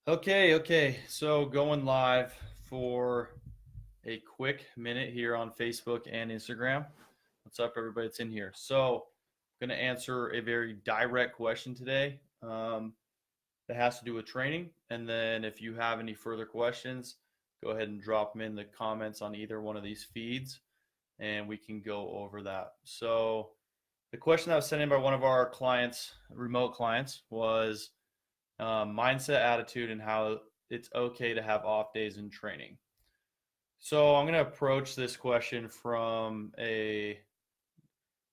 Okay. So going live for a quick minute here on Facebook and Instagram. What's up, everybody that's in here? So, I'm going to answer a very direct question today that has to do with training. And then, if you have any further questions, go ahead and drop them in the comments on either one of these feeds, and we can go over that. So, the question that was sent in by one of our clients, remote clients, was mindset, attitude, and how it's okay to have off days in training. So I'm going to approach this question from a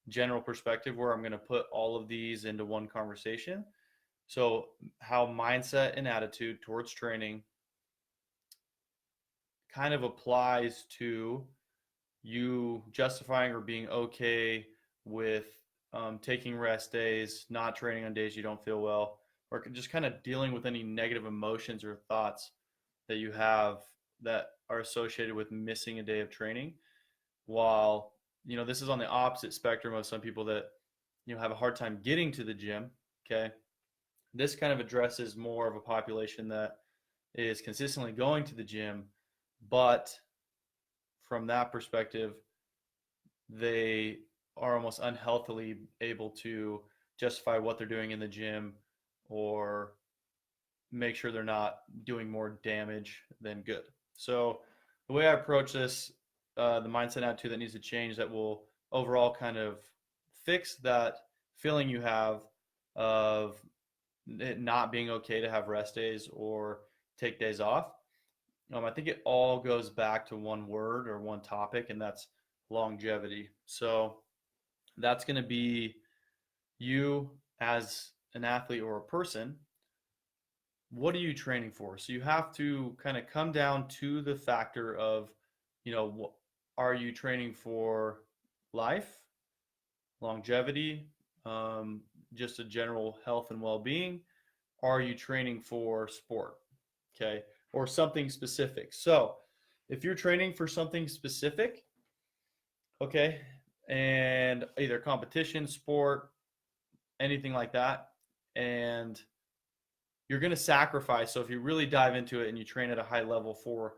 general perspective where I'm going to put all of these into one conversation. So, how mindset and attitude towards training kind of applies to you justifying or being okay with taking rest days, not training on days you don't feel well, or just kind of dealing with any negative emotions or thoughts that you have that are associated with missing a day of training. While, this is on the opposite spectrum of some people that, have a hard time getting to the gym. Okay. This kind of addresses more of a population that is consistently going to the gym, but from that perspective, they are almost unhealthily able to justify what they're doing in the gym or make sure they're not doing more damage than good. So the way I approach this, the mindset attitude that needs to change that will overall kind of fix that feeling you have of it not being okay to have rest days or take days off. I think it all goes back to one word or one topic, and that's longevity. So that's going to be you as an athlete or a person. What are you training for? So you have to kind of come down to the factor of, are you training for life, longevity, just a general health and well-being? Are you training for sport? Okay, or something specific. So if you're training for something specific, okay, and either competition, sport, anything like that, and you're going to sacrifice. So if you really dive into it and you train at a high level for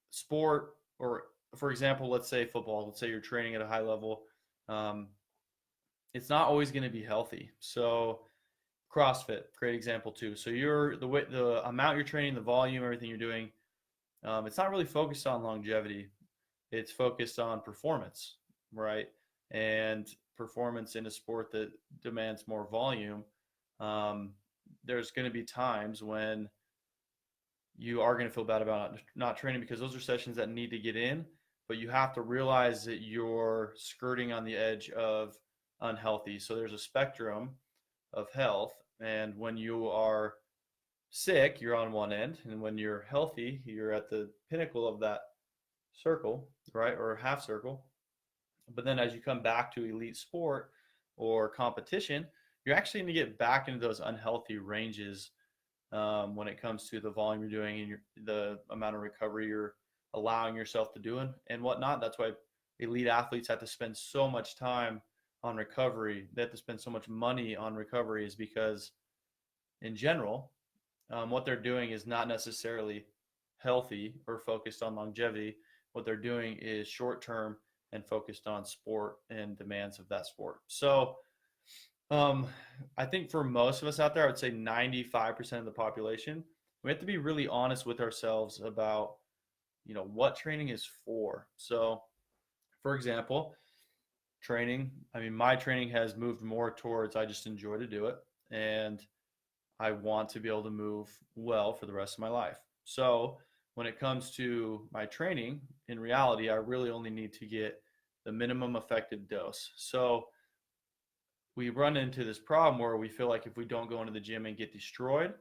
sport, or for example, let's say football, let's say you're training at a high level, um, it's not always going to be healthy. So CrossFit, great example too. So the amount you're training, the volume, everything you're doing, it's not really focused on longevity. It's focused on performance, right? And performance in a sport that demands more volume. Um, there's going to be times when you are going to feel bad about not training because those are sessions that need to get in, but you have to realize that you're skirting on the edge of unhealthy. So there's a spectrum of health, and when you are sick, you're on one end, and when you're healthy, you're at the pinnacle of that circle, right, or half circle. But then as you come back to elite sport or competition, you're actually going to get back into those unhealthy ranges when it comes to the volume you're doing and the amount of recovery you're allowing yourself to do and whatnot. That's why elite athletes have to spend so much time on recovery. They have to spend so much money on recovery, is because in general, what they're doing is not necessarily healthy or focused on longevity. What they're doing is short term and focused on sport and demands of that sport. So, um, I think for most of us out there, I would say 95% of the population, we have to be really honest with ourselves about, what training is for. So, for example, training, I mean, my training has moved more towards I just enjoy to do it. And I want to be able to move well for the rest of my life. So when it comes to my training, in reality, I really only need to get the minimum effective dose. So we run into this problem where we feel like if we don't go into the gym and get destroyed,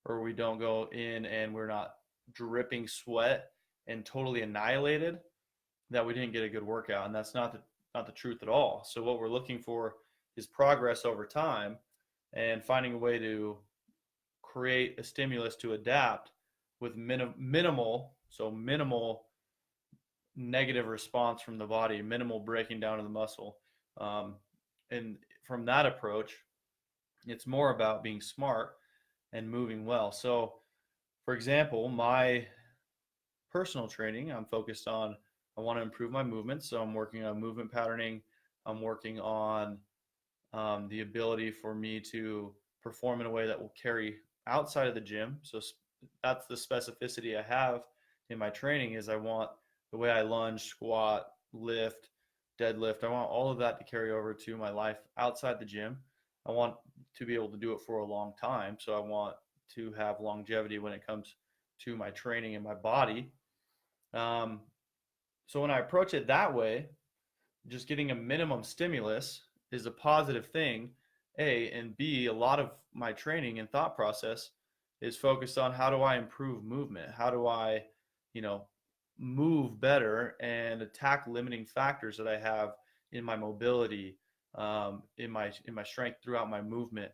or we don't go in and we're not dripping sweat and totally annihilated, that we didn't get a good workout. And that's not the truth at all. So what we're looking for is progress over time and finding a way to create a stimulus to adapt with minimal negative response from the body, minimal breaking down of the muscle. And from that approach, it's more about being smart and moving well. So, for example, my personal training, I'm focused on, I want to improve my movement. So, I'm working on movement patterning. I'm working on the ability for me to perform in a way that will carry outside of the gym. So, that's the specificity I have in my training is I want the way I lunge, squat, lift, deadlift. I want all of that to carry over to my life outside the gym. I want to be able to do it for a long time. So I want to have longevity when it comes to my training and my body. Um, so when I approach it that way, just getting a minimum stimulus is a positive thing. A and B, a lot of my training and thought process is focused on how do I improve movement? How do I, you know, move better and attack limiting factors that I have in my mobility, in my strength throughout my movement.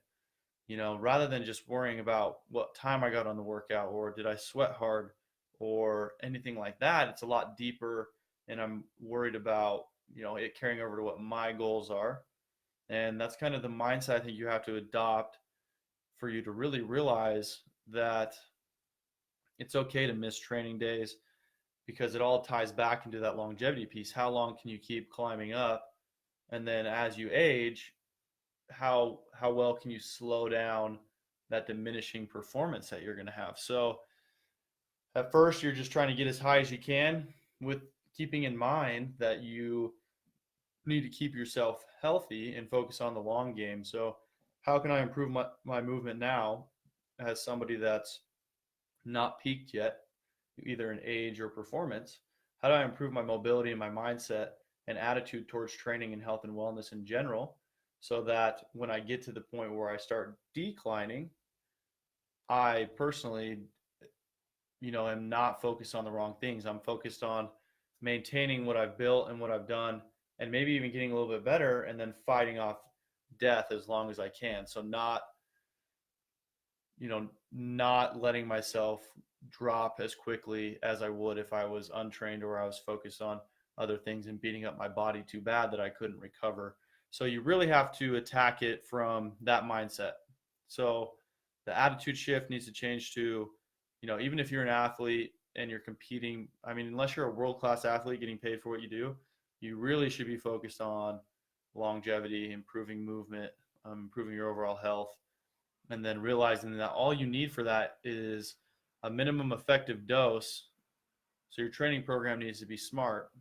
Rather than just worrying about what time I got on the workout or did I sweat hard or anything like that. It's a lot deeper, and I'm worried about it carrying over to what my goals are. And that's kind of the mindset I think you have to adopt for you to really realize that it's okay to miss training days, because it all ties back into that longevity piece. How long can you keep climbing up? And then as you age, how well can you slow down that diminishing performance that you're going to have? So at first you're just trying to get as high as you can, with keeping in mind that you need to keep yourself healthy and focus on the long game. So how can I improve my movement now as somebody that's not peaked yet, either in age or performance? How do I improve my mobility and my mindset and attitude towards training and health and wellness in general, so that when I get to the point where I start declining, I personally, am not focused on the wrong things. I'm focused on maintaining what I've built and what I've done, and maybe even getting a little bit better, and then fighting off death as long as I can. So not letting myself drop as quickly as I would if I was untrained or I was focused on other things and beating up my body too bad that I couldn't recover. So you really have to attack it from that mindset. So the attitude shift needs to change to, even if you're an athlete and you're competing, I mean, unless you're a world-class athlete getting paid for what you do, you really should be focused on longevity, improving movement, improving your overall health, and then realizing that all you need for that is a minimum effective dose. So your training program needs to be smart.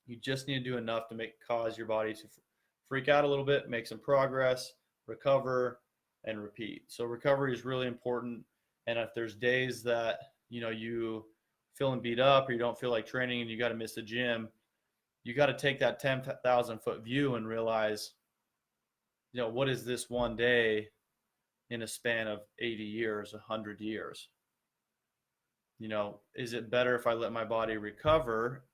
You just need to do enough to cause your body to freak out a little bit, make some progress, recover, and repeat. So recovery is really important. And if there's days that you feeling beat up or you don't feel like training and you got to miss the gym, you got to take that 10,000-foot view and realize, what is this one day in a span of 80 years, 100 years? Is it better if I let my body recover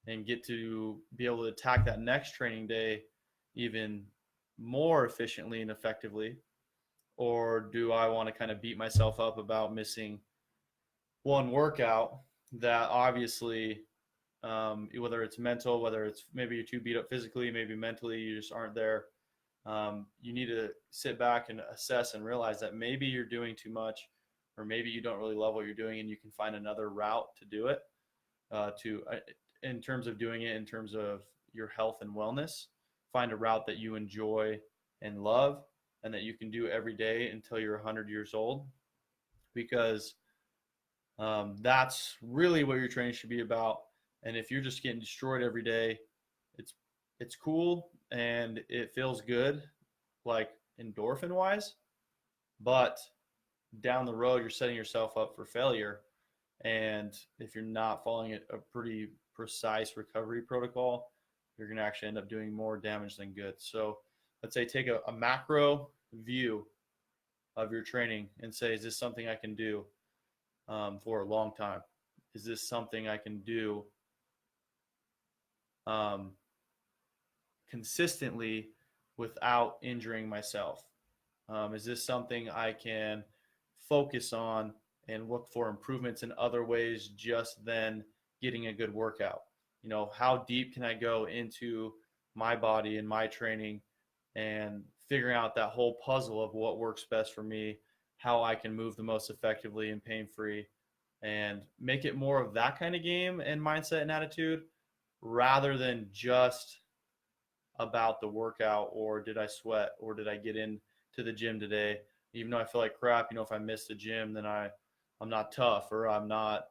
and get to be able to attack that next training day even more efficiently and effectively? Or do I want to kind of beat myself up about missing one workout that obviously, whether it's mental, whether it's maybe you're too beat up physically, maybe mentally you just aren't there. You need to sit back and assess and realize that maybe you're doing too much, or maybe you don't really love what you're doing and you can find another route to do it, in terms of doing it in terms of your health and wellness. Find a route that you enjoy and love and that you can do every day until you're 100 years old, because that's really what your training should be about. And if you're just getting destroyed every day, it's it's cool and it feels good, like endorphin wise, but down the road you're setting yourself up for failure. And if you're not following a pretty precise recovery protocol, you're going to actually end up doing more damage than good. So let's say take a macro view of your training and say, is this something I can do for a long time? Is this something I can do um, consistently without injuring myself? Is this something I can focus on and look for improvements in other ways just than getting a good workout? How deep can I go into my body and my training and figuring out that whole puzzle of what works best for me? how I can move the most effectively and pain free, and make it more of that kind of game and mindset and attitude rather than just about the workout or did I sweat or did I get into the gym today. Even though I feel like crap, if I miss the gym, then I'm not tough, or I'm not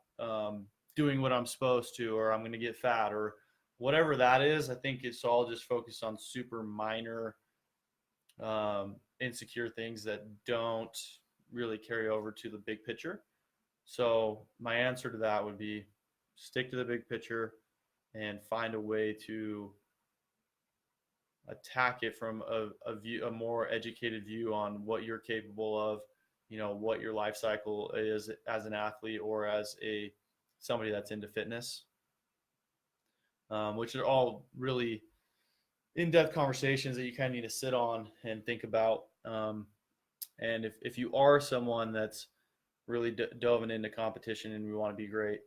doing what I'm supposed to, or I'm going to get fat, or whatever that is. I think it's all just focused on super minor insecure things that don't really carry over to the big picture. So my answer to that would be stick to the big picture and find a way to attack it from a more educated view on what you're capable of, what your life cycle is as an athlete or as a somebody that's into fitness, which are all really in-depth conversations that you kind of need to sit on and think about. And if you are someone that's really dove into competition and you want to be great,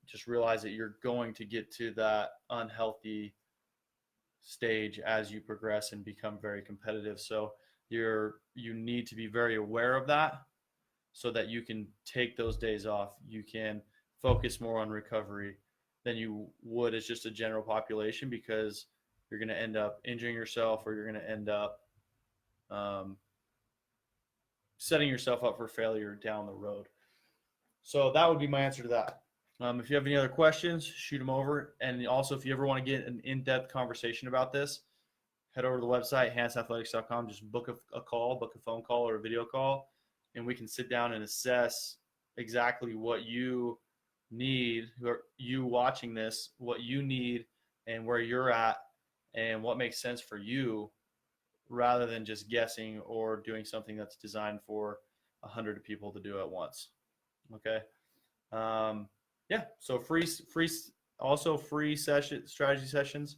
just realize that you're going to get to that unhealthy stage as you progress and become very competitive. So you need to be very aware of that so that you can take those days off. You can focus more on recovery than you would as just a general population, because you're going to end up injuring yourself, or you're going to end up um, setting yourself up for failure down the road. So that would be my answer to that. If you have any other questions, shoot them over. And also, if you ever want to get an in-depth conversation about this, head over to the website, handsathletics.com. Just book a call, book a phone call or a video call, and we can sit down and assess exactly what you need, or you watching this, what you need and where you're at and what makes sense for you, rather than just guessing or doing something that's designed for 100 people to do at once. Okay. Um, yeah. So also free strategy sessions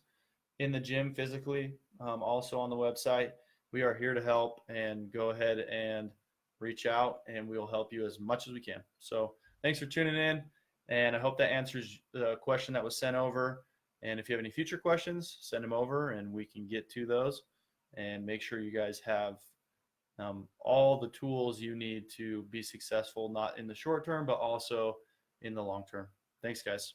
in the gym physically, also on the website. We are here to help, and go ahead and reach out and we'll help you as much as we can. So thanks for tuning in, and I hope that answers the question that was sent over. And if you have any future questions, send them over and we can get to those, and make sure you guys have all the tools you need to be successful, not in the short term, but also in the long term. Thanks, guys.